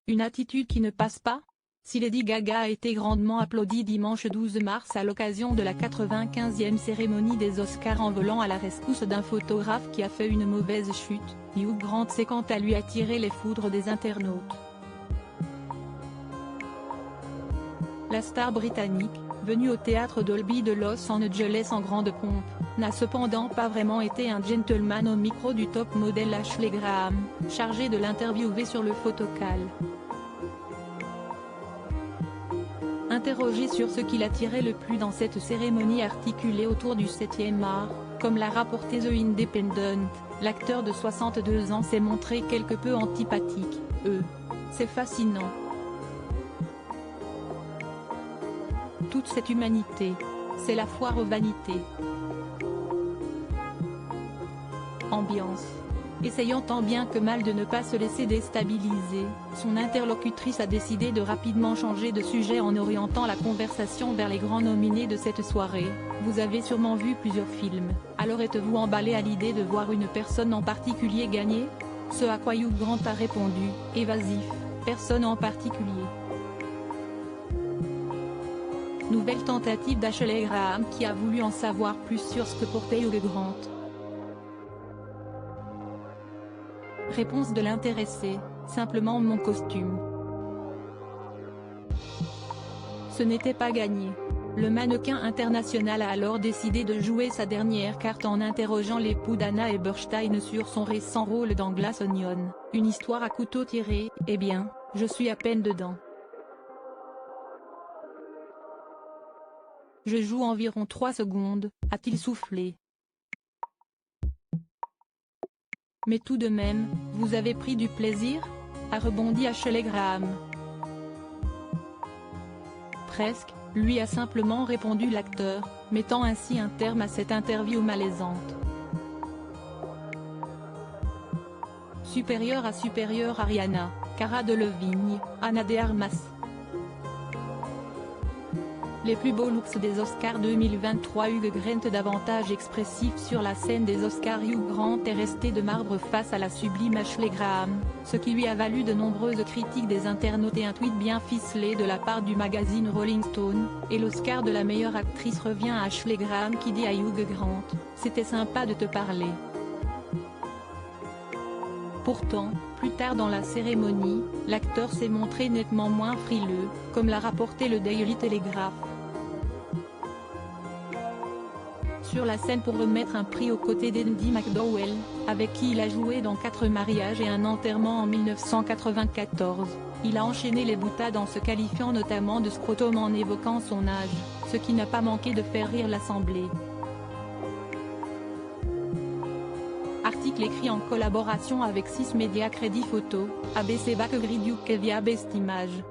Une attitude qui ne passe pas? Si Lady Gaga a été grandement applaudie dimanche 12 mars à l'occasion de la 95e cérémonie des Oscars en volant à la rescousse d'un photographe qui a fait une mauvaise chute, Hugh Grant s'est quant à lui attiré les foudres des internautes. La star britannique, venue au théâtre Dolby de Los Angeles en grande pompe, n'a cependant pas vraiment été un gentleman au micro du top modèle Ashley Graham, chargé de l'interviewer sur le photocall. Interrogé sur ce qui l'attirait le plus dans cette cérémonie articulée autour du 7e art, comme l'a rapporté The Independent, l'acteur de 62 ans s'est montré quelque peu antipathique. C'est fascinant. Toute cette humanité. C'est la foire aux vanités. Ambiance. Essayant tant bien que mal de ne pas se laisser déstabiliser, son interlocutrice a décidé de rapidement changer de sujet en orientant la conversation vers les grands nominés de cette soirée. Vous avez sûrement vu plusieurs films, alors êtes-vous emballé à l'idée de voir une personne en particulier gagner? Ce à quoi Hugh Grant a répondu, évasif, personne en particulier. Nouvelle tentative d'Ashley Graham qui a voulu en savoir plus sur ce que portait Hugh Grant. Réponse de l'intéressé, simplement mon costume. Ce n'était pas gagné. Le mannequin international a alors décidé de jouer sa dernière carte en interrogeant l'époux d'Anna Eberstein sur son récent rôle dans Glass Onion, une histoire à couteau tiré. Eh bien, je suis à peine dedans. Je joue environ 3 secondes, a-t-il soufflé. Mais tout de même, vous avez pris du plaisir? A rebondi Ashley Graham. Presque, lui a simplement répondu l'acteur, mettant ainsi un terme à cette interview malaisante. Supérieur à Rihanna, Cara Delevingne, Ana de Armas. Les plus beaux looks des Oscars 2023. Hugh Grant davantage expressif sur la scène des Oscars. Hugh Grant est resté de marbre face à la sublime Ashley Graham, ce qui lui a valu de nombreuses critiques des internautes et un tweet bien ficelé de la part du magazine Rolling Stone, et l'Oscar de la meilleure actrice revient à Ashley Graham qui dit à Hugh Grant « C'était sympa de te parler ». Pourtant, plus tard dans la cérémonie, l'acteur s'est montré nettement moins frileux, comme l'a rapporté le Daily Telegraph. Sur la scène pour remettre un prix aux côtés d'Andy McDowell, avec qui il a joué dans 4 mariages et un enterrement en 1994, il a enchaîné les boutades en se qualifiant notamment de scrotum en évoquant son âge, ce qui n'a pas manqué de faire rire l'Assemblée. Article écrit en collaboration avec 6 médias Crédit Photo, ABC Backgrid UK via Best Image.